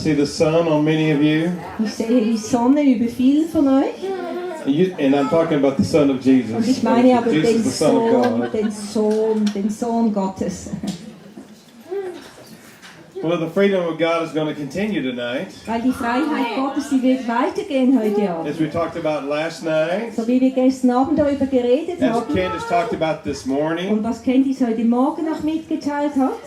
see the sun on many of you. Ich sehe die Sonne über vielen von euch. And I'm talking about the Son of Jesus. Und ich meine aber Jesus, den the Son of God. Den Sohn Gottes. Well, the freedom of God is going to continue tonight. Weil die Freiheit Gottes, die wird weitergehen heute Abend. As we talked about last night. So wie wir gestern Abend darüber geredet As haben. Candice talked about this morning. Und was Candice heute Morgen noch mitgeteilt hat.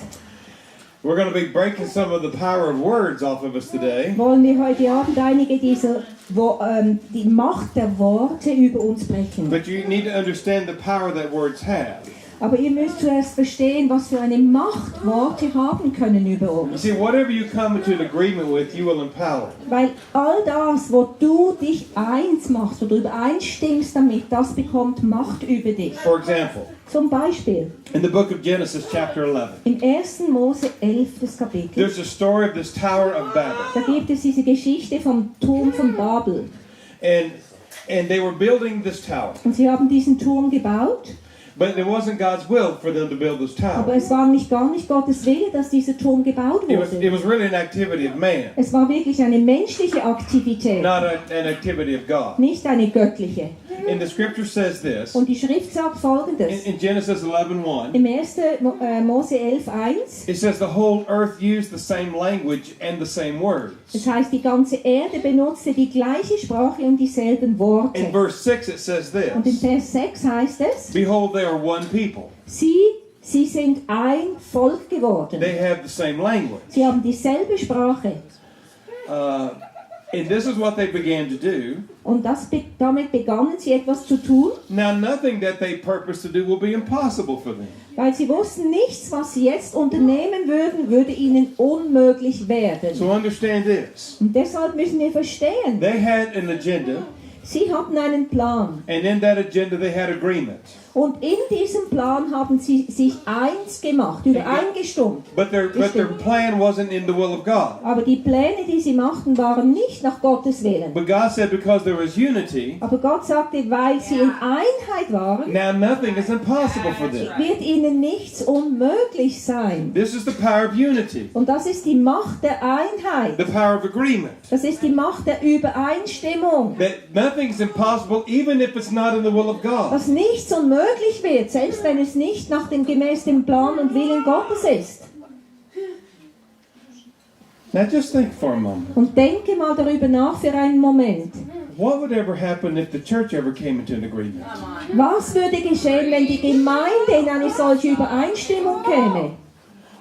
We're going to be breaking some of the power of words off of us today. Wollen wir heute Abend einige dieser die Macht der Worte über uns brechen. But you need to understand the power that words have. Aber ihr müsst zuerst verstehen, was für eine Macht Worte haben können über You uns. see, whatever you come into an agreement with, you will empower. Weil all das, wo du dich eins machst, wo du übereinstimmst damit, das bekommt Macht über dich. For example, Zum Beispiel in the book of Genesis, chapter 11, im 1. Mose 11. Kapitel, there's a story of this Tower of Babel. da gibt es diese Geschichte vom Turm von Babel. And they were building this tower. Und sie haben diesen Turm gebaut. But it wasn't God's will for them to build this Aber tower. es war gar nicht Gottes Wille, dass dieser Turm gebaut It wurde. was really an activity of man, Es war wirklich eine menschliche Aktivität, not an activity of God. nicht eine göttliche. And the scripture says this, Und die Schrift sagt Folgendes. in Genesis 11:1, Im 1. Mose 11,1. it says the whole earth used the same language and the same words. Das heißt, die ganze Erde benutzte die gleiche Sprache und dieselben Worte. In verse 6 it says Und in this, Vers 6 heißt es, behold, they are one people. sie sind ein Volk geworden. They have the same language. Sie haben dieselbe Sprache. And this is what they began to do. Und damit begannen sie etwas zu tun, Now nothing that they purpose to do will be impossible for them. weil sie wussten, nichts, was sie jetzt unternehmen würden, würde ihnen unmöglich werden. So understand this. Und deshalb müssen wir verstehen, They had an agenda, sie hatten einen Plan. and in that agenda they had agreement. Und in diesem Plan haben sie sich eins gemacht, übereingestimmt. But their plan wasn't in the will of God. Aber die Pläne, die sie machten, waren nicht nach Gottes Willen. But God said because there was unity, Aber Gott sagte, weil sie in Einheit waren, now nothing is impossible for them. wird ihnen nichts unmöglich sein. This is the power of unity, Und das ist die Macht der Einheit. the power of agreement. Das ist die Macht der Übereinstimmung. That nothing's impossible even if it's not in the will of God. Dass nichts unmöglich wird, selbst wenn es nicht gemäß dem Plan und Willen Gottes ist. Now just think for a moment. Und denke mal darüber nach für einen Moment. What would ever happen if the church ever came into an agreement? Was würde geschehen, wenn die Gemeinde in eine solche Übereinstimmung käme?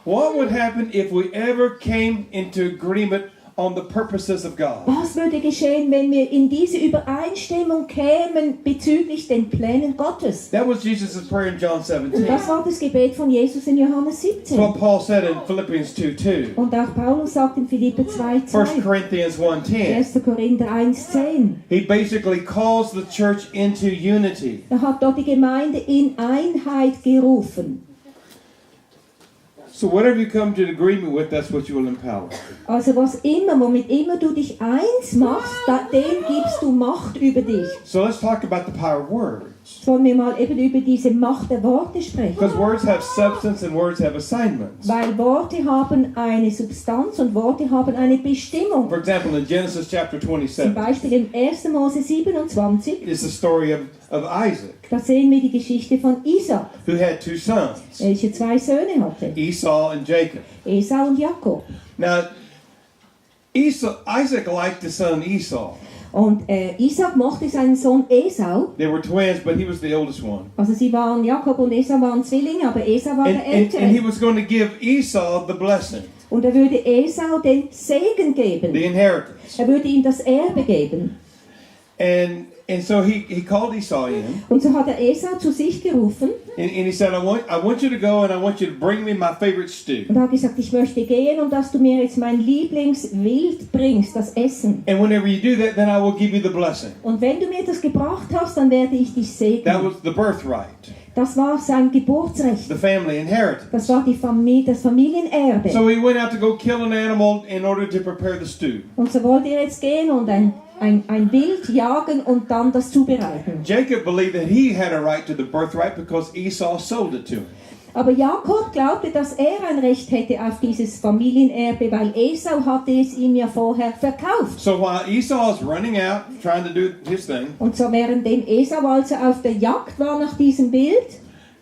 What would happen if we ever came into agreement on the purposes of God? Was würde geschehen, wenn wir in diese Übereinstimmung kämen bezüglich den Plänen Gottes? That was Jesus' prayer in John Und 17. das war das Gebet von Jesus in Johannes That's 17. what Paul said in Philippians 2:2. Und auch Paulus sagt in Philipper 1 2,2, Corinthians 1:10. 1. Korinther 1,10. He basically calls the church into unity. Er hat dort die Gemeinde in Einheit gerufen. So whatever you come to an agreement with, that's what you will empower. Also womit immer du dich eins machst, dem gibst du Macht über dich. So let's talk about the power of words. Sollen wir mal eben über diese Macht der Worte sprechen? Because words have substance and words have assignments. Weil Worte haben eine Substanz und Worte haben eine Bestimmung. For example, in Genesis chapter Zum 27, Beispiel im 1. Mose 27, is the story of Isaac, da sehen wir die Geschichte von Isaac, who had two sons, welcher zwei Söhne hatte, Esau and Jacob. Esau und Jakob. Now, Isaac liked his son Esau. Und Isaac mochte seinen Sohn Esau. They were twins, but he was the oldest one. Also Jakob und Esau waren Zwillinge, aber Esau war der And he Ältere. was going to give Esau the blessing, Und er würde Esau den Segen geben. the inheritance. Er würde ihm das Erbe geben. And so he called Esau in, Und so hat er Esau zu sich gerufen and he said, I want you to go and I want you to bring me my favorite stew. und hat gesagt, ich möchte gehen und dass du mir jetzt mein Lieblingswild bringst, das Essen. And whenever you do that, then I will give you the blessing. Und wenn du mir das gebracht hast, dann werde ich dich That segnen. was the birthright, Das war sein Geburtsrecht. the family inheritance. Das war das Familienerbe. So he went out to go kill an animal in order to prepare the stew. Und so wollte er jetzt gehen und ein Wild jagen und dann das zubereiten. Jacob believed that he had a right to the birthright because Esau sold it to him. Aber Jakob glaubte, dass er ein Recht hätte auf dieses Familienerbe, weil Esau hatte es ihm ja vorher verkauft. So while Esau is running out, trying to do his thing, Und so währenddem Esau also auf der Jagd war nach diesem Bild,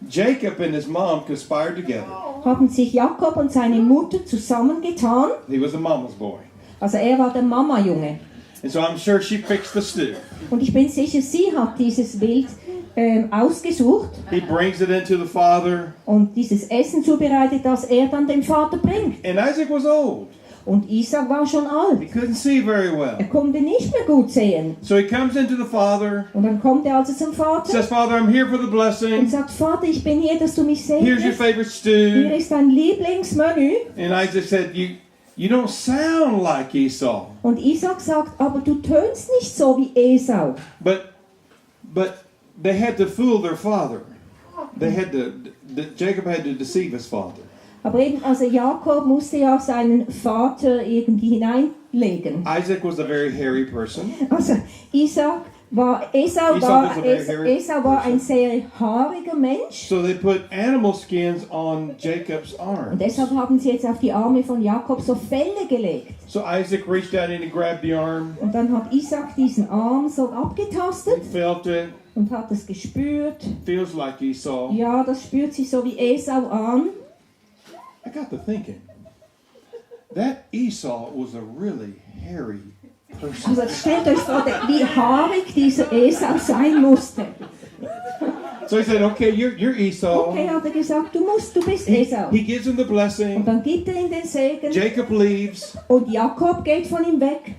Jacob and his mom conspired together. haben sich Jakob und seine Mutter zusammengetan. He was a mama's boy. Also er war der Mama-Junge. And so I'm sure she fixed the stew. Und ich bin sicher, sie hat dieses Bild ausgesucht He brings it into the father. und dieses Essen zubereitet, das er dann dem Vater bringt. And Isaac was old. Und Isaac war schon He alt. couldn't see very Er well. konnte nicht mehr gut sehen. So he comes into the father, Und dann kommt er also zum Vater says, Father, I'm here for the und blessing. sagt, Vater, ich bin hier, dass du mich Here's your segnest. favorite Hier stew. ist dein Lieblingsmenü. And Isaac said, You don't sound like Esau. Und Isaac sagt, aber du tönst nicht so wie Esau. But they had to fool their father. Jacob had to deceive his father. Aber eben, also Jakob musste ja seinen Vater irgendwie hineinlegen. Isaac was a very hairy person. Also Esau war ein sehr haariger Mensch. So they put animal skins on Jacob's Und arms. deshalb haben sie jetzt auf die Arme von Jakob so Felle gelegt. So Isaac reached out and he grabbed the arm. Und dann hat Isaac diesen Arm so abgetastet He felt it. und hat es gespürt. Feels like Esau. Ja, das spürt sich so wie Esau an. I got to thinking. That Esau was a really hairy person. Also jetzt stellt euch vor, wie haarig dieser Esau sein musste. So he said, okay, you're Esau. Okay, hat er gesagt, du bist Esau. He gives him the Und blessing. dann gibt er ihm den Segen Jacob leaves. und Jakob geht von ihm weg.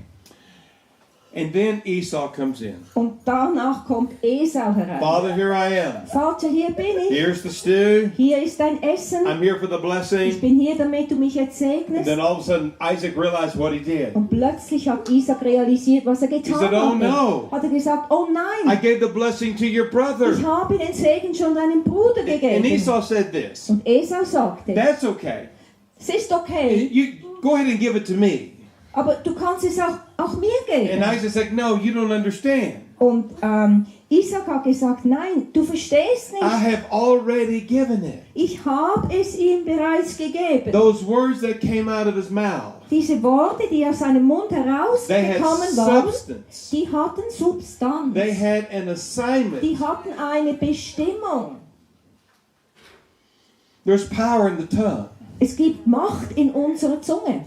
And then Esau comes in. Und danach kommt Esau herein. Father, here I am. Vater, hier bin ich. Here's the stew. Hier ist dein Essen. I'm here for the Ich blessing. bin hier, damit du mich jetzt And segnest. then all of a sudden, Isaac realized what he did. Und plötzlich hat Isaac realisiert, was er He getan said, "Oh, hatte. no. Hat er gesagt, oh I nein, gave the blessing to your brother. ich habe den Segen schon deinem Bruder And gegeben. Esau said this. Und Esau sagte, That's okay. es ist okay, You go ahead and give it to me. aber du kannst es auch mir And geben. Isaac said, no, you don't understand. Und Isaac hat gesagt, nein, du verstehst I nicht. have already given it. Ich habe es ihm bereits gegeben. Those words that came out of his mouth, Diese Worte, die aus seinem Mund they had herausgekommen waren, substance. die hatten Substanz. They had an assignment. Die hatten eine Bestimmung. There's power in the tongue. Es gibt Macht in unserer Zunge.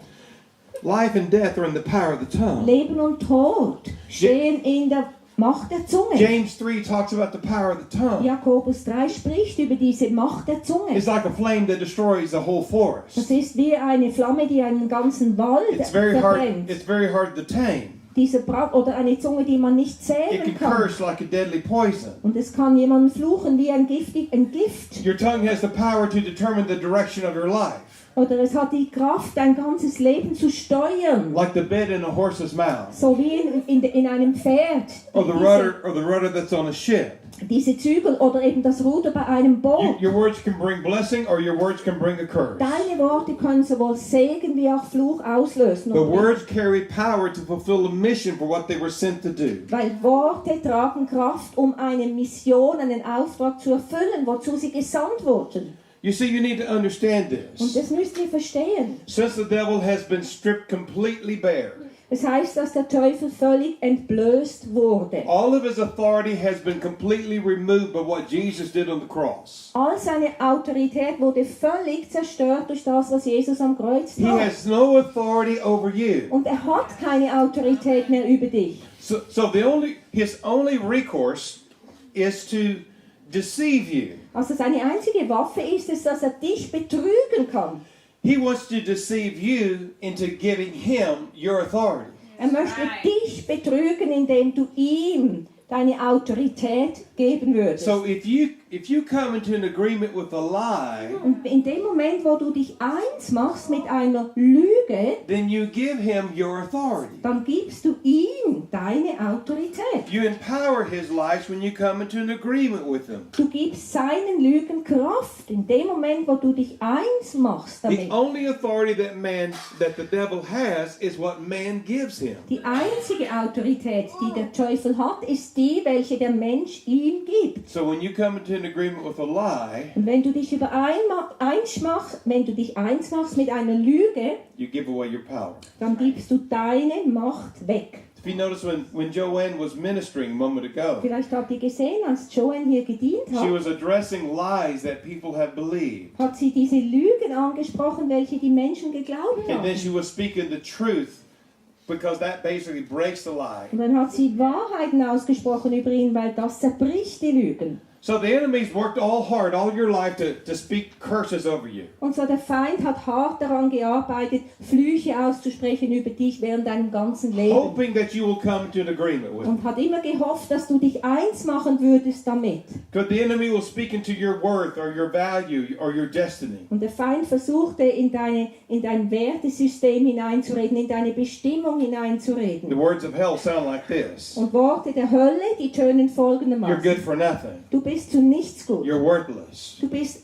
Life and death are in the power of the tongue. Leben und Tod stehen in der Macht der Zunge. James 3 talks about the power of the tongue. Jakobus 3 spricht über diese Macht der Zunge. It's like a flame that destroys the whole Das forest. ist wie eine Flamme, die einen ganzen Wald It's very verbrennt. hard to tame. Oder eine Zunge, die man nicht It zähmen can kann. curse like a deadly poison. Und es kann jemanden fluchen wie ein Gift. Your tongue has the power to determine the direction of your life. Oder es hat die Kraft, dein ganzes Leben zu steuern. Like the bit in a horse's mouth. So wie in einem Pferd. Or the rudder that's on a ship. Diese Zügel oder eben das Ruder bei einem Boot. Your words can bring blessing or your words can bring a curse. Deine Worte können sowohl Segen wie auch Fluch auslösen. The words carry power to fulfill a mission for what they were sent to do. Weil Worte tragen Kraft, um eine Mission, einen Auftrag zu erfüllen, wozu sie gesandt wurden. You see, you need to understand Und this. das müsst ihr verstehen. Since the devil has been stripped completely bare, Es heißt, dass der Teufel völlig entblößt wurde. all of his authority has been completely removed by what Jesus did on the cross. All seine Autorität wurde völlig zerstört durch das, was Jesus am Kreuz He tat. has no authority over you. Und er hat keine Autorität mehr über dich. So his only recourse is to deceive you. Also seine einzige Waffe ist es, dass er dich betrügen kann. He wants to deceive you into giving him your authority. Er möchte dich betrügen, indem du ihm deine Autorität geben würdest. So if you come into an agreement with a lie, Und in dem Moment, wo du dich eins machst mit einer Lüge, then you give him your authority. dann gibst du ihm deine Autorität. You empower his lies when you come into an agreement with him. Du gibst seinen Lügen Kraft in dem Moment, wo du dich eins machst The damit. only authority that the devil has is what man gives him. Die einzige Autorität, die der Teufel hat, ist die, welche der Mensch ihm ihm gibt. So when you come into an agreement with a lie, Und wenn du dich eins machst mit einer Lüge, you give away your power. dann gibst du deine Macht weg. If you notice when Joanne was ministering a moment ago, Vielleicht habt ihr gesehen, als Joanne hier gedient she hat, was addressing lies that people have believed. hat sie diese Lügen angesprochen, welche die Menschen geglaubt And then haben. she was speaking the truth because that basically breaks the lie. Und dann hat sie Wahrheiten ausgesprochen über ihn, weil das zerbricht die Lügen. So the enemy's worked all hard all your life to speak curses over you. Und so der Feind hat hart daran gearbeitet, Flüche auszusprechen über dich während deinem ganzen Leben. Hoping that you will come into an agreement with it. Und hat immer gehofft, dass du dich eins machen würdest damit. Because the enemy will speak into your worth or your value or your destiny. Und der Feind versuchte in dein Wertesystem hineinzureden, in deine Bestimmung The hineinzureden. words of hell sound like this. Und Worte der Hölle, die tönen You're folgendermaßen. good for nothing. Du bist zu nichts gut. You're worthless. Du bist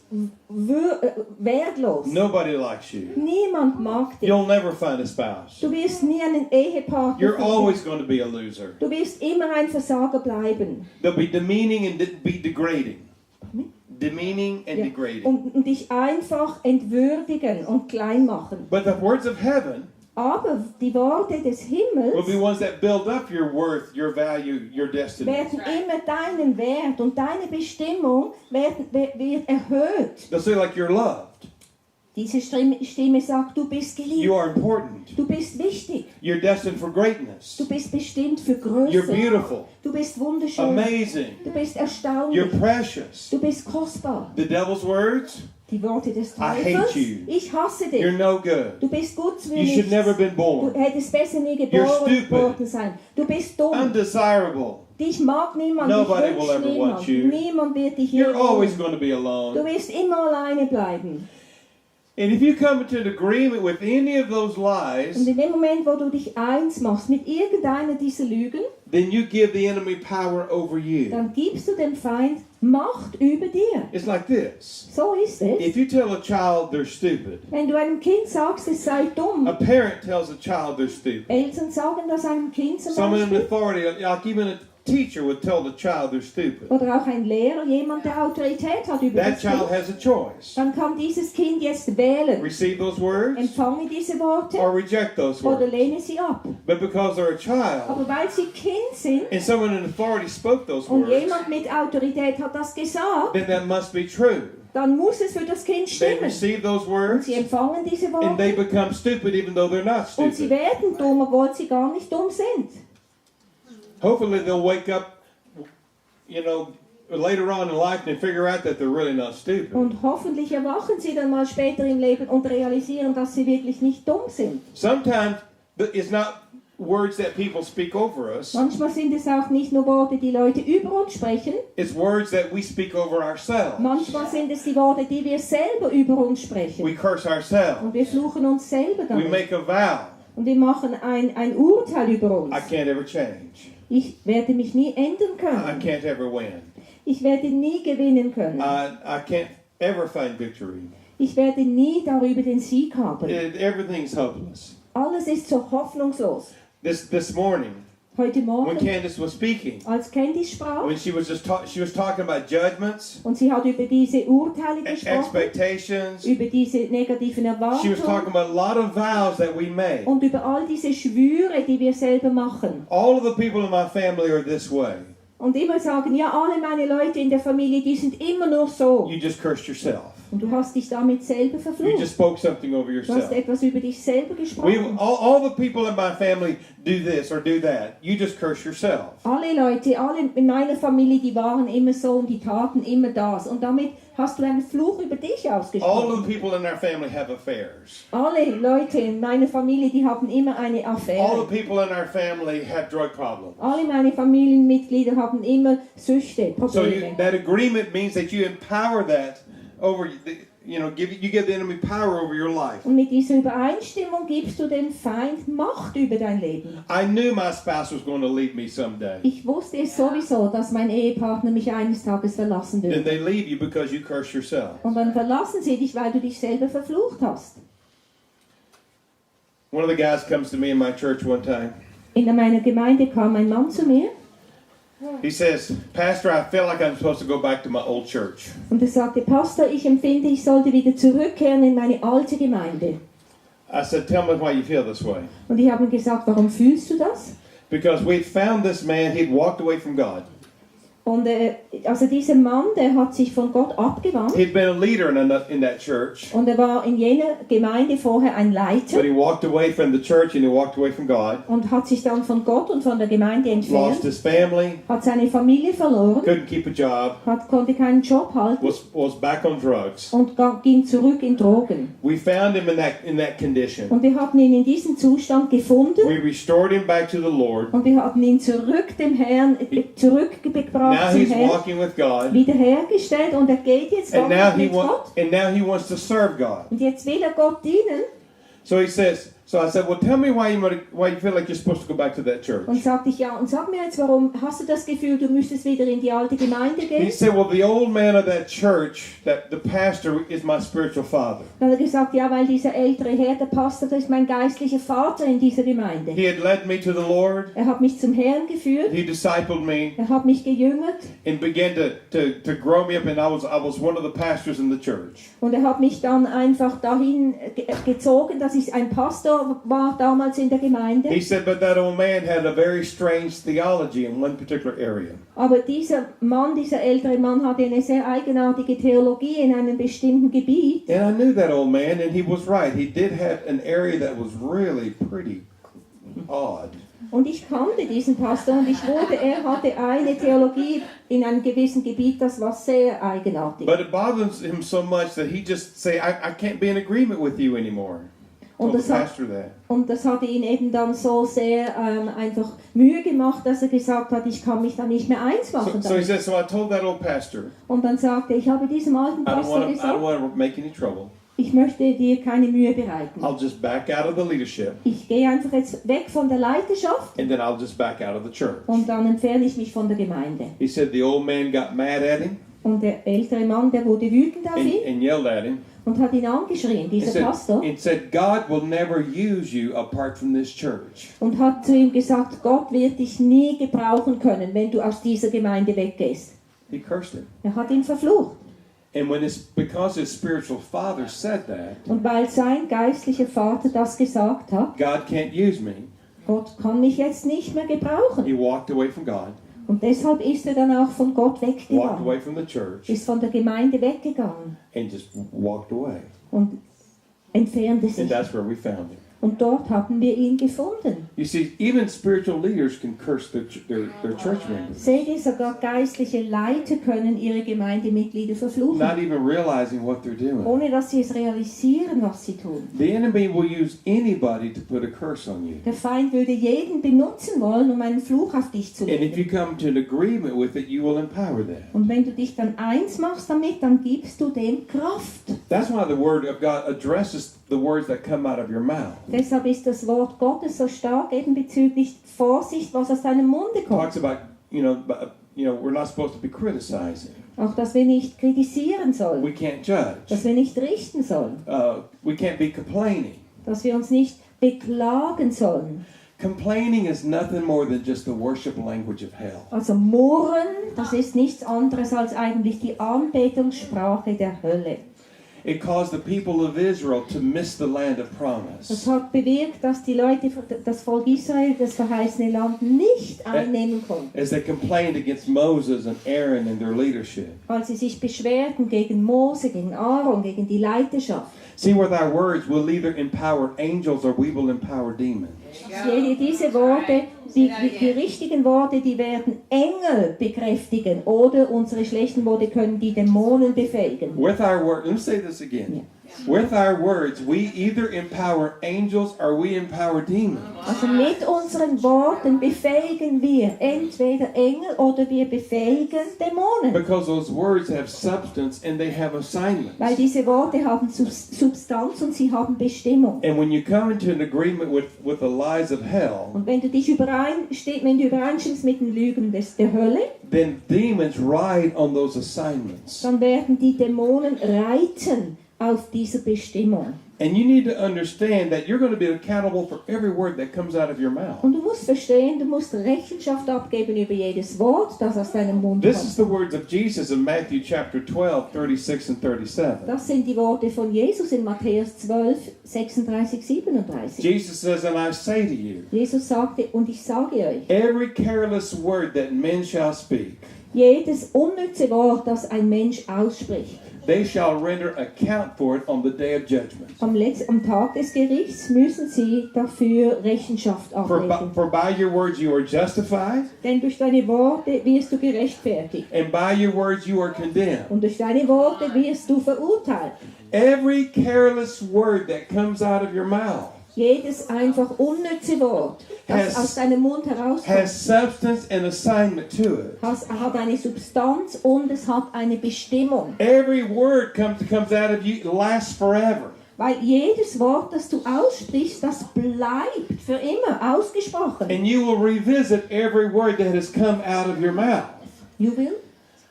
wertlos. Nobody likes you. Niemand mag dich. You'll never find a spouse. Du wirst nie einen Ehepartner You're finden. always going to be a loser. Du wirst immer ein Versager bleiben. They'll be demeaning and be degrading. Demeaning and Ja. degrading. Und dich einfach entwürdigen und klein machen. But the words of heaven Aber die Worte des will be Himmels ones that build up your worth, your value, your destiny. werden immer deinen Wert und deine Bestimmung wird erhöht. They'll say like you're loved. Diese Stimme sagt, du bist You geliebt, are important. du bist wichtig, You're destined for greatness. du bist bestimmt für You're Größe, beautiful. du bist wunderschön, Amazing. du bist You're erstaunlich, precious. du bist kostbar. The devil's words, Die Worte des I hate Teufels, you. ich hasse you're dich, no good. du bist gut für You should never nichts, been born. du hättest besser nie You're geboren stupid. worden sein, du bist dumm. Undesirable. Dich mag niemand, Nobody dich will wünscht ever want you. niemand. Niemand wird dich You're hier always wollen. going to be Du alone. wirst immer alleine bleiben. And if you come into an agreement with any of those Und lies, in dem Moment, wo du dich eins machst mit irgendeiner dieser Lügen, then you give the enemy power over you. dann gibst du dem Feind Macht über dir. It's like this. So ist es. If you tell a child they're stupid, Wenn du einem Kind sagst, es sei dumm, a parent tells a child they're stupid. Eltern sagen das einem Kind zum Someone in Beispiel, authority, like even a teacher would tell the child they're stupid. oder auch ein Lehrer, jemand, der Autorität hat über That das child Kind, has a choice. dann kann dieses Kind jetzt wählen. Receive those words Empfange diese Worte or reject those oder words. lehne sie ab. But because they're a child Aber weil sie Kind sind and someone in authority spoke those und words, jemand mit Autorität hat das gesagt, then that must be true. dann muss es für das Kind They stimmen. receive those Und words sie empfangen diese and they Worte become stupid even though they're not und sie stupid. werden dumm, obwohl sie gar nicht dumm sind. Hopefully they'll wake up, later on in life and figure out that they're really not stupid. Und hoffentlich erwachen sie dann mal später im Leben und realisieren, dass sie wirklich nicht dumm sind. Sometimes it's not words that people speak over us. Manchmal sind es auch nicht nur Worte, die Leute über uns sprechen. It's words that we speak over ourselves. Manchmal sind es die Worte, die wir selber über uns sprechen. We curse ourselves. Und wir fluchen uns selber We damit. make a vow. Und wir machen ein Urteil über uns. I can't ever change. Ich werde mich nie ändern I können. can't ever win. Ich werde nie gewinnen können. I can't ever find victory. Ich werde nie darüber den Sieg haben. Everything's hopeless. Alles ist so hoffnungslos. This morning, Heute when Morgen, Candace was speaking, als Candice sprach, when she was she was talking about judgments, und sie hat über diese Urteile gesprochen, expectations. über diese negativen She was talking Erwartungen about a lot of vows that we make. und über all diese Schwüre, die wir selber machen. All of the people in my family are this way. Und immer sagen, ja, alle meine Leute in der Familie, die sind immer nur so. You just cursed yourself. Und du hast dich damit selber You verflucht. just spoke something over Du hast yourself. etwas über dich selber gesprochen. All the people in my family do this or do that. You just curse yourself. Alle Leute, alle in meiner Familie, die waren immer so und die taten immer das. Und damit hast du einen Fluch über dich All ausgesprochen. of the people in our family have affairs. Alle Leute in meiner Familie, die haben immer eine All Affäre. the people in our family have drug problems. Alle meine Familienmitglieder haben immer Süchte, So Probleme. that agreement means that you empower that over, you give the enemy power over your life. Und mit dieser Übereinstimmung gibst du dem Feind Macht über dein Leben. I knew my spouse was going to leave me someday. Ich wusste es sowieso, dass mein Ehepartner mich eines Tages verlassen Then würde. they leave you because you curse yourself. Und dann verlassen sie dich, weil du dich selber verflucht hast. One of the guys comes to me in my church one time, In meiner Gemeinde kam ein Mann zu mir He says, Pastor, I feel like I'm supposed to go back to my old church. Und er sagte, Pastor, ich empfinde, ich sollte wieder zurückkehren in meine alte Gemeinde. I said, tell me why you feel this way. Und ich habe ihm gesagt, warum fühlst du das? Because we found this man, he'd walked away from God. Und also dieser Mann, der hat sich von Gott abgewandt. He'd been a leader in that church. Und er war in jener Gemeinde vorher ein Leiter. But he walked away from the church and he walked away from God. Und hat sich dann von Gott und von der Gemeinde entfernt. Lost his family. Hat seine Familie verloren. Couldn't keep a job. Konnte keinen Job halten. Was back on drugs. Und ging zurück in Drogen. We found him in that condition. Und wir hatten ihn in diesem Zustand gefunden. We restored him back to the Lord. Und wir hatten ihn zurück dem Herrn zurückgebracht. Now he's walking with God. Wiederhergestellt und er geht jetzt And now mit Gott. and now he wants to serve God. Und jetzt will er Gott dienen. So he says, so I said, well, tell me why you feel like you're supposed to go back to that church. Und sagte ich, ja, und sag mir jetzt, warum hast du das Gefühl, du müsstest wieder in die alte Gemeinde gehen? He said, well, the old man of that church, that the pastor is my spiritual father. Dann hat er gesagt, ja, weil dieser ältere Herr, der Pastor, das ist mein geistlicher Vater in dieser Gemeinde. He had led me to the Lord. Er hat mich zum Herrn geführt. He discipled me. Er hat mich gejüngert. And began to grow me up, and I was one of the pastors in the church. Und er hat mich dann einfach dahin gezogen, dass ich ein Pastor war damals in der Gemeinde. He said, but that old man had a very strange theology in one particular area. Aber dieser ältere Mann hatte eine sehr eigenartige Theologie in einem bestimmten Gebiet. And I knew that old man, and he was right. He did have an area that was really pretty odd. Und ich kannte diesen Pastor und er hatte eine Theologie in einem gewissen Gebiet, das war sehr eigenartig. But it bothers him so much that he just say, I can't be in agreement with you anymore. Und das hatte ihn eben dann so sehr einfach Mühe gemacht, dass er gesagt hat, ich kann mich da nicht mehr eins machen. So he said, so I told that old pastor, und dann sagte ich habe diesem alten Pastor I don't gesagt, want to make any trouble. Ich möchte dir keine Mühe bereiten. I'll just back out of the leadership. Ich gehe einfach jetzt weg von der Leiterschaft. And then I'll just back out of the church. Und dann entferne ich mich von der Gemeinde. He said the old man got mad at him. Und der ältere Mann, der wurde wütend auf ihn. And yelled at him. Und hat ihn angeschrien, dieser Pastor. And said, God will never use you apart from this church. Und hat zu ihm gesagt, Gott wird dich nie gebrauchen können, wenn du aus dieser Gemeinde weggehst. He cursed him. Er hat ihn verflucht. And because his spiritual father said that, und weil sein geistlicher Vater das gesagt hat, God can't use me. Gott kann mich jetzt nicht mehr gebrauchen. He walked away from God. Und deshalb ist er dann auch von Gott Walked weggegangen. away from the church. Ist von der Gemeinde weggegangen. And just walked away. Und entfernte sich. And that's where we found him. Und dort haben wir ihn gefunden. You see, even spiritual leaders can curse their church members. Seht ihr, sogar geistliche Leiter können ihre Gemeindemitglieder verfluchen. Not even realizing what they're doing. Ohne dass sie es realisieren, was sie tun. The enemy will use anybody to put a curse on you. Der Feind würde jeden benutzen wollen, um einen Fluch auf dich zu And if you legen. come to an agreement with it, you will empower that. Und wenn du dich dann eins machst damit, dann gibst du dem Kraft. That's why the word of God addresses the words that come out of your mouth. Deshalb ist das Wort Gottes so stark eben bezüglich Vorsicht, was aus deinem Munde kommt. Talks about, we're not supposed to be criticizing. Auch, dass wir nicht kritisieren sollen. We can't judge. Dass wir nicht richten sollen. We can't be complaining. Dass wir uns nicht beklagen sollen. Complaining is nothing more than just the worship language of hell. Also murren, das ist nichts anderes als eigentlich die Anbetungssprache der Hölle. It caused the people of Israel to miss the land of promise. Das hat bewirkt, dass die Leute, das Volk Israel, das verheißene Land nicht einnehmen konnten. As they complained against Moses and Aaron and their leadership. Als sie sich beschwerten gegen Mose, gegen Aaron, gegen die Leiterschaft. See, with our words, we'll either empower angels or we will empower demons. Diese Worte, die richtigen Worte, die werden Engel bekräftigen oder unsere schlechten Worte können die Dämonen befähigen. With our words, let me say this again. Yeah. With our words, we either empower angels or we empower demons. Also mit unseren Worten befähigen wir entweder Engel oder wir befähigen Dämonen. Because those words have substance and they have assignments. Weil diese Worte haben Substanz und sie haben Bestimmung. And when you come into an agreement with the lies of hell, und wenn du übereinstimmst mit den Lügen der Hölle, then demons ride on those assignments. Dann werden die Dämonen reiten auf dieser Bestimmung. And you need to understand that you're going to be accountable for every word that comes out of your mouth. Und du musst verstehen, du musst Rechenschaft abgeben über jedes Wort, das aus deinem Mund This is the kommt. words of Jesus in Matthew chapter 12, 36 and 37. Das sind die Worte von Jesus in Matthäus 12, 36, 37. Jesus says, and I say to you, Jesus sagte, und ich sage euch, every careless word that men shall speak, jedes unnütze Wort, das ein Mensch ausspricht, they shall render account for it on the day of judgment. am Tag des Gerichts müssen sie dafür Rechenschaft ablegen. For by your words you are justified, Denn durch deine Worte wirst du gerechtfertigt. and by your words you are condemned. Und durch deine Worte wirst du verurteilt. Every careless word that comes out of your mouth Jedes einfach unnütze Wort, das Has- aus deinem Mund herauskommt, has substance and assignment to it. hat eine Substanz und es hat eine Bestimmung. Every word comes out of you lasts forever. Weil jedes Wort, das du aussprichst, das bleibt für immer ausgesprochen. And you will revisit every word that has come out of your mouth. You will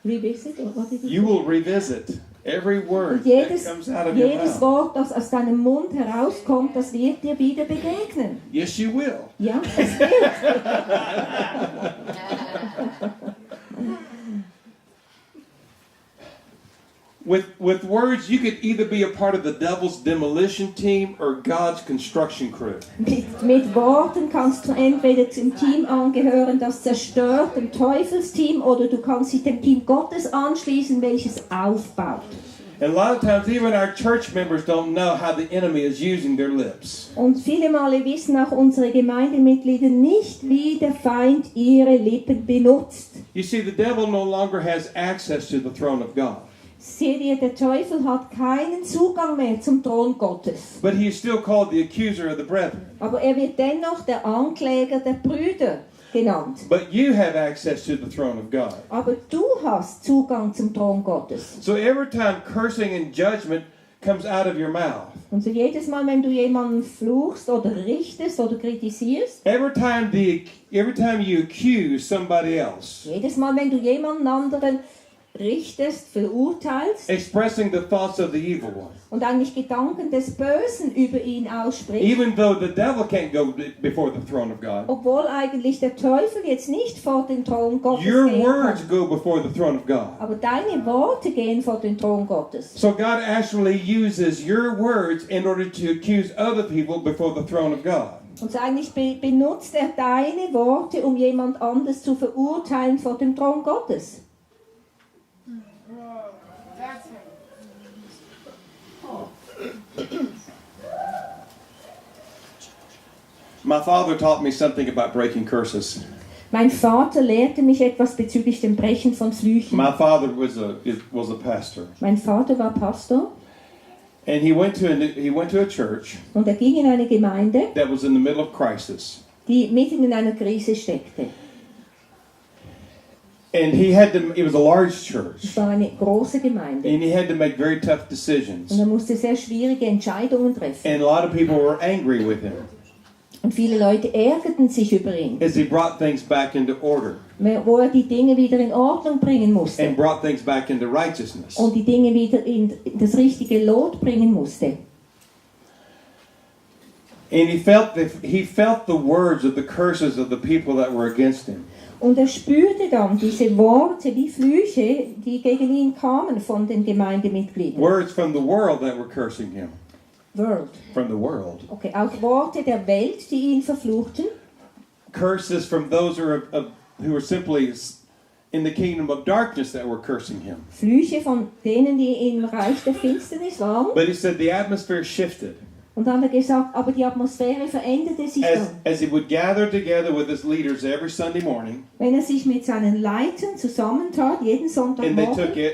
revisit, or what did you You will revisit every word Und jedes, that comes out of your jedes mouth. Wort, das aus deinem Mund herauskommt, das wird dir wieder begegnen. Yes, you will. Ja, es wird. With words, you could either be a part of the devil's demolition team or God's construction crew. Mit Worten kannst du entweder zum Team angehören, das zerstört, dem Teufelsteam, oder du kannst dich dem Team Gottes anschließen, welches aufbaut. And a lot of times, even our church members don't know how the enemy is using their lips. Und viele Male wissen auch unsere Gemeindemitglieder nicht, wie der Feind ihre Lippen benutzt. You see, the devil no longer has access to the throne of God, Seht ihr, der Teufel hat keinen Zugang mehr zum Thron Gottes. but he is still called the accuser of the brethren. Aber er wird dennoch der Ankläger der Brüder genannt. But you have access to the throne of God. Aber du hast Zugang zum Thron Gottes. So every time cursing and judgment comes out of your mouth, Und so jedes Mal, wenn du jemanden fluchst oder richtest oder kritisierst, every time you accuse somebody else, jedes Mal, wenn du jemanden anderen richtest, verurteilst expressing the thoughts of the evil one, und eigentlich Gedanken des Bösen über ihn aussprichst, even though the devil can't go before the throne of God, obwohl eigentlich der Teufel jetzt nicht vor den Thron Gottes your gehen words kann. go before the throne of God. Aber deine Worte gehen vor den Thron Gottes. So God actually uses your words in order to accuse other people before the throne of God. Und so eigentlich benutzt er deine Worte, um jemand anderes zu verurteilen vor dem Thron Gottes. My father taught me something about breaking curses. Mein Vater lehrte mich etwas bezüglich dem Brechen von Flüchen. My father was a pastor, Mein Vater war Pastor and he went to a church und er ging in eine Gemeinde, that was in the middle of crisis, die mitten in einer Krise steckte. and it was a large church, Es war eine große Gemeinde and he had to make very tough decisions, und er musste sehr schwierige Entscheidungen treffen. and a lot of people were angry with him Und viele Leute ärgerten sich über ihn, as he brought things back into order wo er die Dinge wieder in Ordnung bringen musste and brought things back into righteousness. und die Dinge wieder in das richtige Lot bringen musste. And he felt the words of the curses of the people that were against him. Und er spürte dann diese Worte, die Flüche, die gegen ihn kamen von den Gemeindemitgliedern. Words from the world that were cursing him. World. From the world. Okay, auch Worte der Welt, die ihn verfluchten. Curses from those who were simply in the kingdom of darkness that were cursing him. Flüche von denen, die im Reich der Finsternis waren. But he said the atmosphere shifted. Und dann hat er gesagt, aber die Atmosphäre veränderte sich dann. As he would gather together with his leaders every Sunday morning, Wenn er sich mit seinen Leitern zusammentat, jeden and Sonntagmorgen,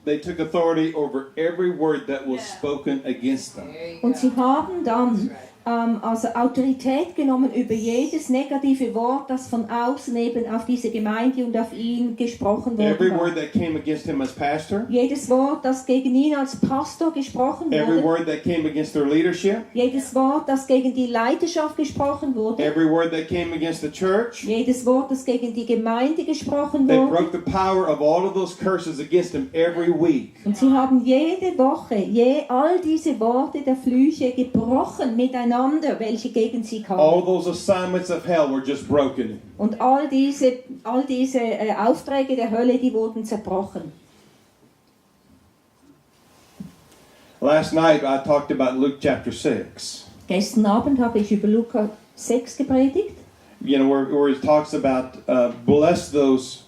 they took authority over every word that was spoken against them. und sie haben dann also Autorität genommen über jedes negative Wort, das von außen eben auf diese Gemeinde und auf ihn gesprochen Every wurde. word that came against him as pastor. Jedes Wort, das gegen ihn als Pastor gesprochen Every wurde. word that came against their leadership. Jedes Wort, das gegen die Leiterschaft gesprochen wurde. Every word that came against the church. Jedes Wort, das gegen die Gemeinde gesprochen They wurde. broke the power of all of those curses against him every week. Und sie haben jede Woche all diese Worte der Flüche gebrochen miteinander, welche gegen sie All kamen. those assignments of hell were just broken. Und all diese Aufträge der Hölle, die wurden zerbrochen. Last night I talked about Luke chapter 6. Gestern Abend habe ich über Lukas 6 gepredigt, You know, where it talks about bless those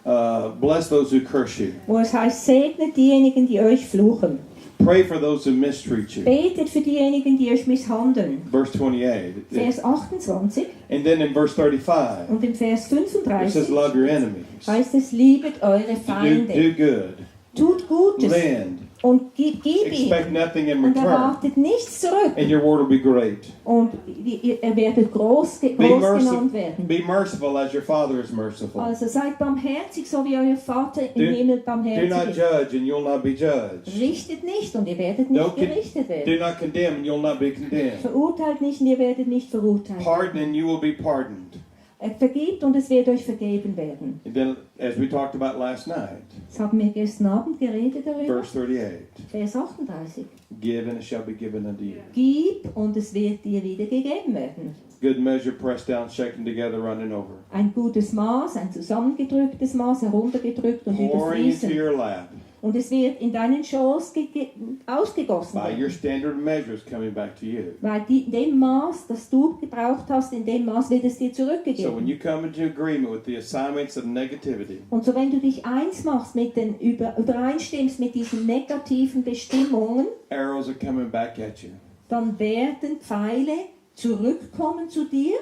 who curse you. wo es heißt, segnet diejenigen, die euch fluchen. Pray for those who mistreat you. Betet für diejenigen, die euch misshandeln. Verse 28. Vers 28 And then in verse 35, und im Vers it says, 35 love your enemies. heißt es, liebet eure Do Feinde. good. Tut Gutes Lend. und gib Expect ihm nothing in und return. erwartet nichts zurück. And your word will be great. Und ihr werdet groß genannt werden. Be merciful as your Father is merciful. Also seid barmherzig, so wie euer Vater im Do- Himmel Do barmherzig not ist. judge and you'll not be judged. Richtet nicht und ihr werdet nicht gerichtet Do werden. not condemn and you'll not be condemned. Verurteilt nicht und ihr werdet nicht verurteilt. Pardon and you will be pardoned. Vergibt und es wird euch vergeben werden. And then, as we talked about last night, Das haben wir gestern Abend geredet darüber. verse 38, Vers 38. give and it shall be given unto you. Gib und es wird dir wieder gegeben werden. Good measure, pressed down, shaken together, running over. Ein gutes Maß, ein zusammengedrücktes Maß, heruntergedrückt und Pouring into überfließend. your lap. Und es wird in deinen Schoß ausgegossen By your werden. standard measures coming back to you. Weil in dem Maß, das du gebraucht hast, in dem Maß wird es dir So when zurückgegeben. you come into agreement with the assignments of negativity, Und so wenn du dich eins machst mit den übereinstimmst mit diesen negativen Bestimmungen, arrows are coming back at you. dann werden Pfeile zurückkommen zu dir.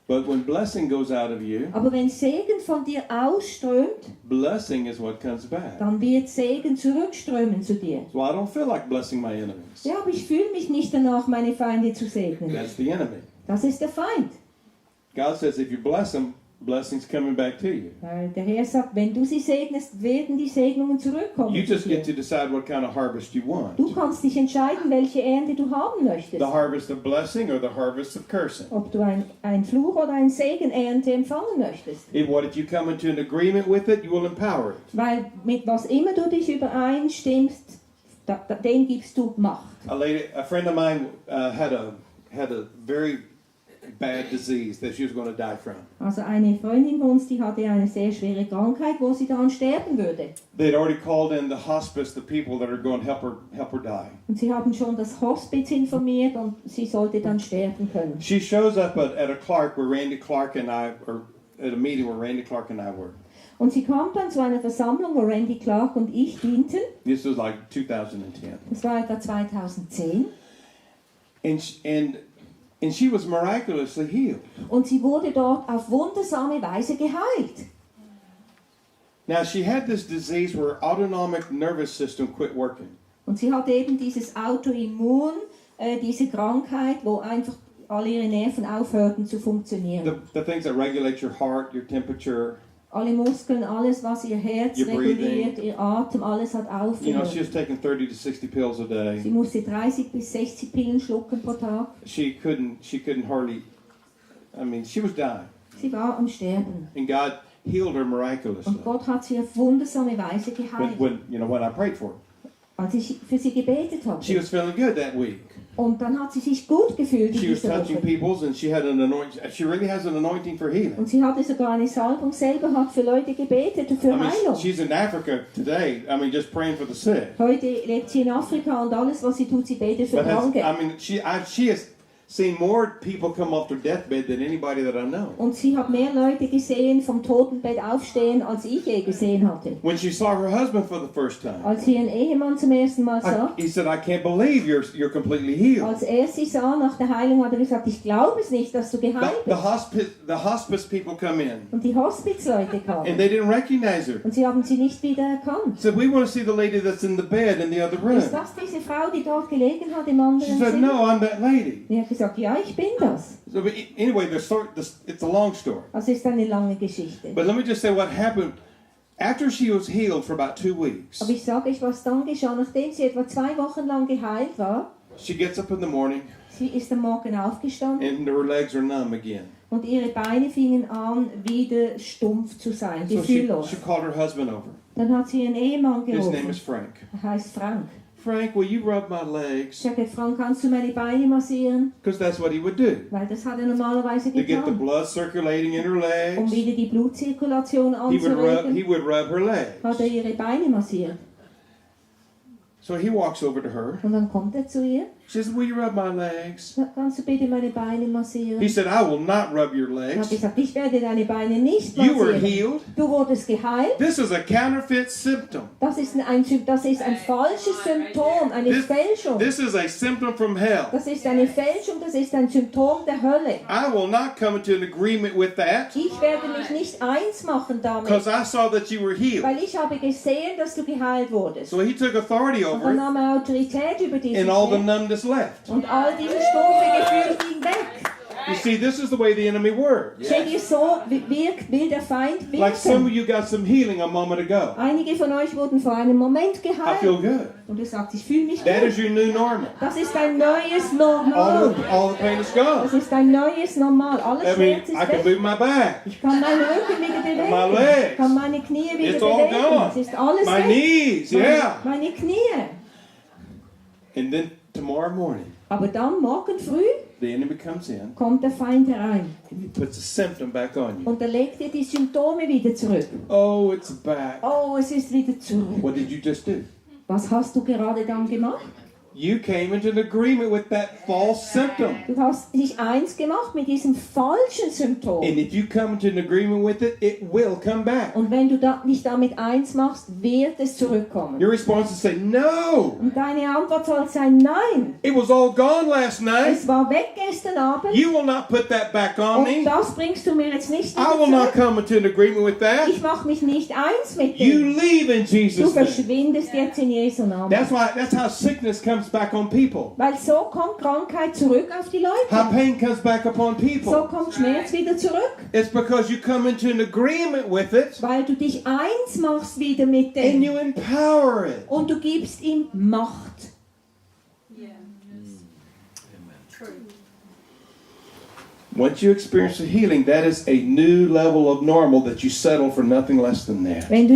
But when blessing goes out of you, Aber wenn Segen von dir ausströmt, blessing is what comes back. dann wird Segen zurückströmen zu dir. So I don't feel like blessing my enemies. Ja, aber ich fühle mich nicht danach, meine Feinde zu segnen. That's the enemy. Das ist der Feind. God says if you bless them, blessing's coming back to you. Weil der Herr sagt, wenn du sie segnest, werden die Segnungen zurückkommen You zu just get to dir. decide what kind of harvest you want. Du kannst dich entscheiden, welche Ernte du haben möchtest. The harvest of blessing or the harvest of cursing. Ob du ein Fluch oder ein Segen-Ernte empfangen möchtest. If you come into an agreement with it, you will empower it. Weil mit was immer du dich übereinstimmst, dem gibst du Macht. A friend of mine had a very bad disease that she was going to die from. Also eine Freundin von uns, die hatte eine sehr schwere Krankheit, wo sie dann sterben würde. They'd already called in the hospice the people that are going to help her die. Und sie haben schon das Hospiz informiert und sie sollte dann sterben können. She shows up at a Clark where Randy Clark and I, or at a meeting where Randy Clark and I were. Und sie kam dann zu einer Versammlung, wo Randy Clark und ich dienten. This was like 2010. Das war etwa 2010. And she was miraculously healed. Und sie wurde dort auf wundersame Weise geheilt. Now she had this disease where autonomic nervous system quit working. Und sie hatte eben dieses Autoimmun, diese Krankheit, wo einfach alle ihre Nerven aufhörten zu funktionieren. The things that regulate your heart, your temperature. Alle Muskeln, alles was ihr Herz Your reguliert, ihr Atem, alles hat You know, she aufgehört. was taking 30 to 60 pills a day. Sie musste 30 bis 60 Pillen schlucken pro Tag. She couldn't hardly, she was dying. Sie war am Sterben. And God healed her miraculously. Und Gott hat sie auf wundersame Weise geheilt, When I prayed for her. als ich für sie gebetet She habe. was feeling good that week. Und dann hat sie sich gut gefühlt in She was dieser touching Woche. people's and she had an anointing. She really has an anointing for healing. Und sie hatte sogar eine Salbung selber, hat für Leute gebetet und für Heilung. She's in Africa today. Just praying for the sick. Heute lebt sie in Afrika und alles, was sie tut, sie betet für But Kranke. she has seen more people come off their deathbed than anybody that I know. Und sie hat mehr Leute gesehen vom Totenbett aufstehen, als ich je gesehen hatte. When she saw her husband for the first time, Als sie ihren Ehemann zum ersten Mal sah, he said, "I can't believe you're completely healed." als er sie sah nach der Heilung, hat er gesagt, ich glaube es nicht, dass du geheilt The bist. hospice people come in Und die Hospizleute and kamen. they didn't recognize her. Und sie haben sie nicht wieder erkannt. Said, "We want to see the lady that's in the bed in the other room." Ist das diese Frau, die dort gelegen hat im She anderen said, Zimmer? "No, I'm that lady." Er hat gesagt, gesagt, ja, ich bin das. So, but anyway, it's a long story. Also ist eine lange Geschichte. But let me just say what happened. After she was healed for about 2 weeks, Aber ich sage euch, was dann geschah, nachdem sie etwa 2 Wochen lang geheilt war. she gets up in the morning Sie ist am Morgen aufgestanden and her legs are numb again. und ihre Beine fingen an, wieder stumpf zu sein, So gefühllos. she called her husband over. Dann hat sie ihren Ehemann His name gerufen. is Frank. Er heißt Frank. Frank, will you rub my legs? Ich sagte, Frank, kannst du meine Beine massieren? Because that's what he would do. Weil das hat er normalerweise To get the getan. blood circulating in her Um legs, wieder die Blutzirkulation he anzuregen, would rub her legs. hat er ihre Beine massiert. So he walks over to her. Und dann kommt er zu ihr. She says, will you rub my legs? Kannst du bitte meine Beine massieren? He said, I will not rub your Er hat legs. gesagt, ich werde deine Beine nicht You were massieren. healed. Du wurdest geheilt. This is a counterfeit symptom. Das ist ein falsches Symptom, eine Fälschung. This is a symptom from hell. Das ist eine Fälschung, das ist ein Symptom der Hölle. I will not come into an agreement with that Ich werde mich nicht eins machen damit, because I saw that you were healed. weil ich habe gesehen, dass du geheilt wurdest. So he took authority Und over dann it, nahm er Autorität über dieses and all the Fleck. numbness left. Und all diese stumpfe Gefühle gingen weg. You see, this is the way the enemy works. Seht ihr, so will der Feind Like some of wirken. you got some healing a moment ago. Einige von euch wurden vor einem Moment I feel geheilt. good. Und er sagt, ich fühle mich That gut. is your new normal. Das ist ein neues Normal. All the pain is gone. Das ist ein neues Normal. Alles I mean, Schmerz I ist can weg. move my back, Ich kann meinen Rücken wieder my bewegen. legs, Ich kann meine Knie wieder it's all bewegen. gone. Es ist alles My weg. knees, yeah. Meine Knie. And then tomorrow morning, Aber dann, morgen früh, the enemy comes in kommt der Feind herein. and he puts a symptom back on you. Und er legt dir die Symptome wieder zurück. Oh, it's back. Oh, es ist wieder zurück. What did you just do? Was hast du gerade dann gemacht? You came into an agreement with that false symptom. Du hast dich eins gemacht mit diesem falschen Symptom. And if you come into an agreement with it, it will come back. Und wenn du dich damit eins machst, wird es zurückkommen. Your response is say, no, Und deine Antwort soll sein, nein. it was all gone last night. Es war weg gestern Abend. You will not put that back on Und me. das bringst du mir jetzt nicht I will wieder not zurück. come into an agreement with that. Ich mache mich nicht eins mit You dem. leave in Du Jesus' name. verschwindest jetzt in Jesu Namen. That's how sickness comes back on people. Weil so kommt Krankheit zurück auf die How Leute. pain comes back upon So people. kommt Schmerz wieder zurück. It's because you come into an agreement with it Weil du dich eins machst wieder mit and dem. you empower it. Und du gibst ihm Macht. Once you experience the healing, that is a new level of normal that you settle for nothing less than that. Wenn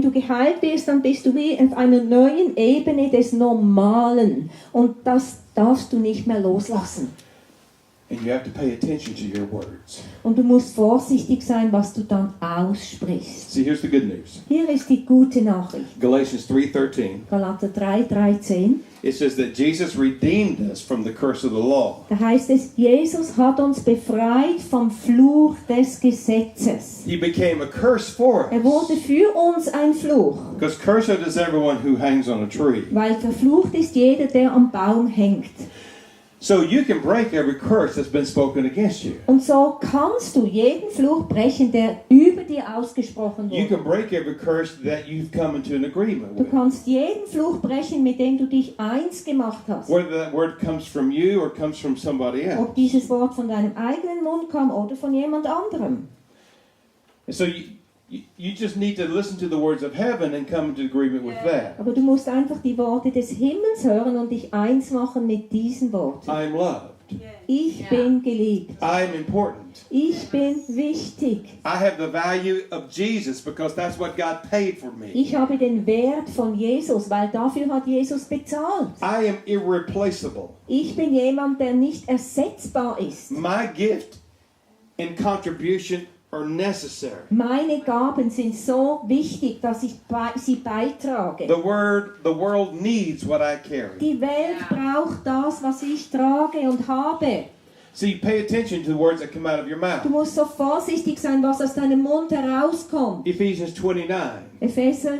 du geheilt bist, dann bist du wie auf einer neuen Ebene des Normalen. Und das darfst du nicht mehr loslassen. And you have to pay attention to your words. Und du musst vorsichtig sein, was du dann aussprichst. See, here's the good news. Hier ist die gute Nachricht. Galatians 3:13. Galater 3,13. It says that Jesus redeemed us from the curse of the law. Da heißt es, Jesus hat uns befreit vom Fluch des Gesetzes. He became a curse for Er wurde us. für uns ein Fluch. Because cursed is everyone who hangs on a tree. Weil verflucht ist jeder, der am Baum hängt. So you can break every curse that's been spoken against you. Und so kannst du jeden Fluch brechen, der über dir ausgesprochen You wurde. can break every curse that you've come into an agreement Du with. kannst jeden Fluch brechen, mit dem du dich eins gemacht hast. Whether that word comes from you or comes from somebody else. Ob dieses Wort von deinem eigenen Mund kam oder von jemand anderem. And so you just need to listen to the words of heaven and come into agreement with that. Aber du musst einfach die Worte des Himmels hören und dich eins machen mit diesen Worten. I'm loved. Ich bin geliebt. I'm important. Ich bin wichtig. I have the value of Jesus because that's what God paid for me. Ich habe den Wert von Jesus, weil dafür hat Jesus bezahlt. I am irreplaceable. Ich bin jemand, der nicht ersetzbar ist. My gift and contribution are necessary. Meine Gaben sind so wichtig, dass ich sie beitrage. The world needs what I carry. Die Welt braucht das, was ich trage und habe. See, pay attention to the words that come out of your Du mouth. musst so vorsichtig sein, was aus deinem Mund herauskommt. Ephesians 29. Epheser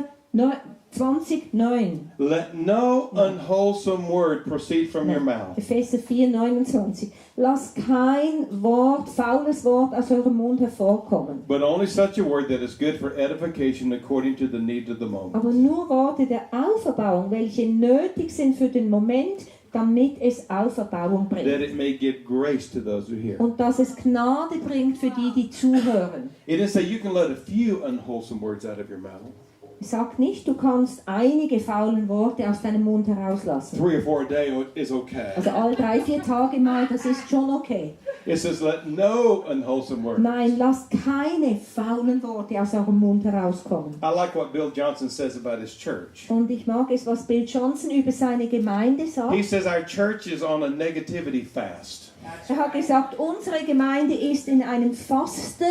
20,9. Let no unwholesome word proceed from your mouth. Epheser 4,29. Lass kein Wort, faules Wort aus eurem Mund hervorkommen. But only such a word that is good for edification according to the needs of the moment. Aber nur Worte der Auferbauung, welche nötig sind für den Moment, damit es Auferbauung that bringt. it may give grace to those who hear. Und dass es Gnade bringt für die, die zuhören. It didn't say you can let a few unwholesome words out of your mouth. Sag nicht, du kannst einige faulen Worte aus deinem Mund herauslassen. 3 or 4 a day is okay. Also alle 3-4 Tage mal, das ist schon okay. It says let no unwholesome words. Nein, lasst keine faulen Worte aus eurem Mund herauskommen. I like what Bill Johnson says about his church. Und ich mag es, was Bill Johnson über seine Gemeinde He sagt. says our church is on a negativity fast. Er hat gesagt, unsere Gemeinde ist in einem Fasten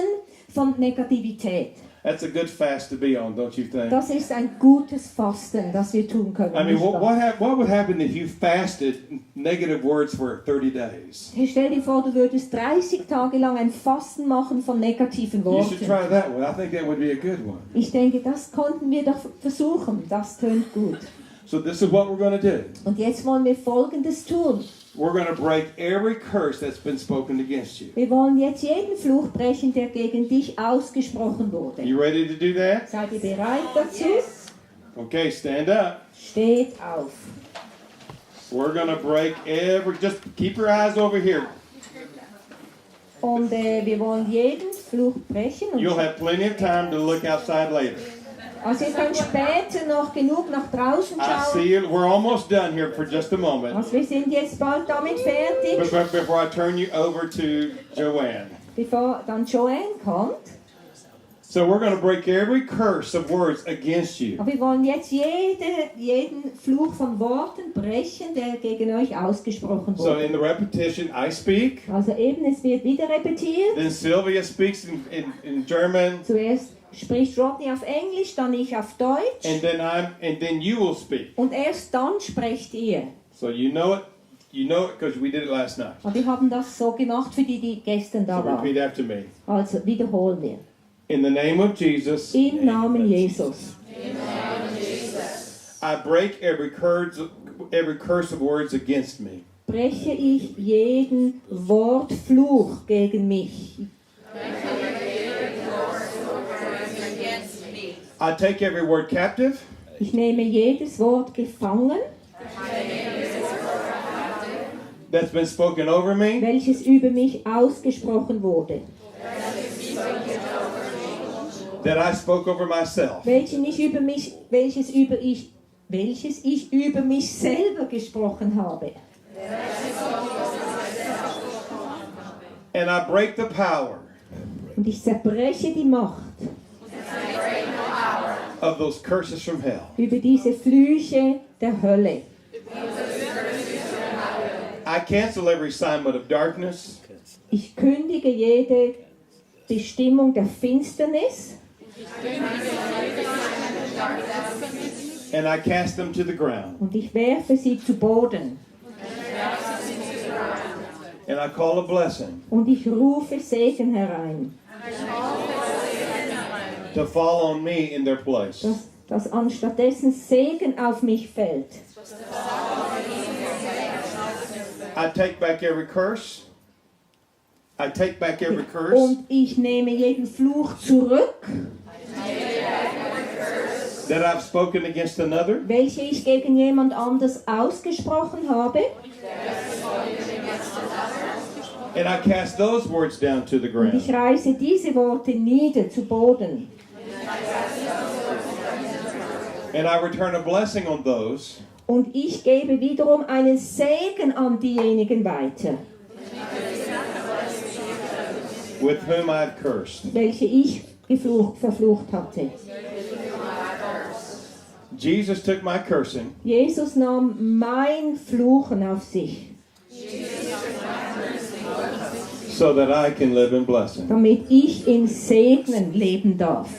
von Negativität. That's a good fast to be on, don't you think? Das ist ein gutes Fasten, das wir tun können. I mean, nicht wahr? what would happen if you fasted negative words for 30 days? Stell dir vor, du würdest 30 Tage lang ein Fasten machen von negativen You should Worten. try that one. I think that would be a good one. Ich denke, das konnten wir doch versuchen. Das tönt gut. So this is what we're going to do. Und jetzt wollen wir Folgendes tun. We're going to break every curse that's been spoken against you. Wir wollen jetzt jeden Fluch brechen, der gegen dich ausgesprochen wurde. You ready to do that? Seid ihr bereit dazu? Okay, stand up. Steht auf. We're going to break just keep your eyes over here. Und wir wollen jeden Fluch brechen. Und You'll have plenty of time to look outside later. also ihr könnt später noch genug nach draußen I schauen. see you. We're almost done here for just a moment. Also wir sind jetzt bald damit fertig, Before I turn you over to Joanne. bevor dann Joanne kommt. So we're going to break every curse of words against you. Aber wir wollen jetzt jeden Fluch von Worten brechen, der gegen euch ausgesprochen So wurde. in the repetition, I speak. Also eben, es wird wieder repetiert. Then Sylvia speaks in German. Zuerst spricht Rodney auf Englisch, dann ich auf Deutsch. And then you will speak. Und erst dann sprecht ihr. So you know it because we did it last night. Und wir haben das so gemacht für die, die gestern da So waren. repeat after me. Also wiederholen wir. In the name of Jesus, Im Namen Jesus. I break every curse of words against me. Breche ich jeden Wortfluch gegen mich. I take every word captive. Ich nehme jedes Wort gefangen, That's been spoken over me. welches über mich ausgesprochen wurde. That I spoke over myself. Welches ich über mich selber gesprochen habe. And I break the power Und ich zerbreche die Macht of those curses from hell. über diese Flüche der Hölle. I cancel every assignment of darkness. Ich kündige jede Bestimmung der Finsternis And I cast them to the ground. und ich werfe sie zu Boden. And I call a blessing Und ich rufe Segen herein, to fall on me in their place. dass anstattdessen Segen auf mich fällt. I take back every curse. I take back every curse Und ich nehme jeden Fluch zurück, that I've spoken against another. welche ich gegen jemand anders ausgesprochen habe. And I cast those words down to the Und ich ground. reiße diese Worte nieder zu Boden. And I return a blessing on those Und ich gebe wiederum einen Segen an diejenigen weiter, with whom I've cursed. welche ich verflucht hatte. Jesus took my cursing Jesus nahm mein Fluchen auf sich, so that I can live in blessing. damit ich in Segnen leben darf.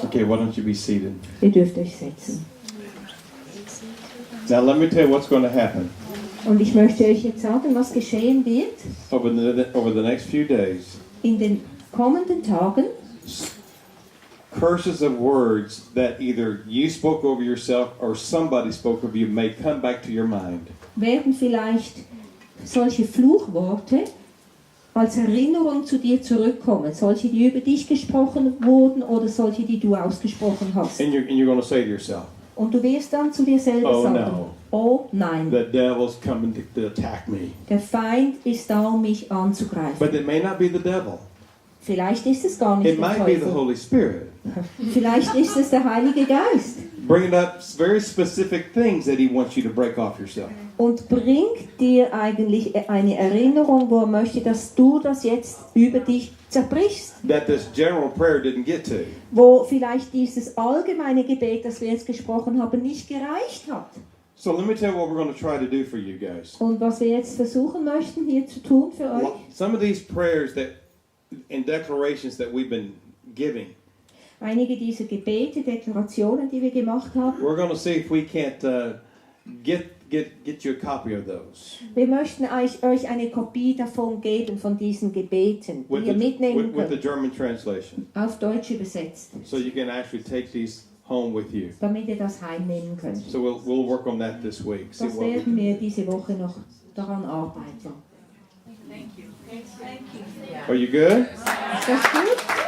Okay, why don't you be seated? Ihr dürft euch setzen. Now let me tell you what's going to happen Und ich möchte euch jetzt sagen, was geschehen wird over the next few days. in den kommenden Tagen. Curses of words that either you spoke over yourself or somebody spoke over you may come back to your mind. Werden vielleicht solche Fluchworte als Erinnerung zu dir zurückkommen. Solche, die über dich gesprochen wurden oder solche, die du ausgesprochen hast. And you're going to say to yourself, Und du wirst dann zu dir selber oh sagen, no, oh nein, the devil's coming to attack me. der Feind ist da, um mich anzugreifen. But it may not be the devil. Vielleicht ist es gar nicht It der might be the Teufel. Holy Spirit. Vielleicht ist es der Heilige Geist. Bringing up very specific things that he wants you to break off yourself. Und bringt dir eigentlich eine Erinnerung, wo er möchte, dass du das jetzt über dich zerbrichst. That this general prayer didn't get to. Wo vielleicht dieses allgemeine Gebet, das wir jetzt gesprochen haben, nicht gereicht hat. So let me tell you what we're going to try to do for you guys. Und was wir jetzt versuchen möchten hier zu tun für euch. Some of these prayers that and declarations that we've been giving, Einige dieser Gebete, Deklarationen, die wir gemacht haben. we're going to see if we can't get you a copy of those. Wir möchten euch eine Kopie davon geben, von diesen Gebeten, die ihr mitnehmen with the könnt, German translation. auf Deutsch übersetzt, So you can actually take these home with you. damit ihr das heimnehmen könnt. So we'll work on that this week. See Das what we werden can. wir diese Woche noch daran arbeiten. Are you good? Ist das gut?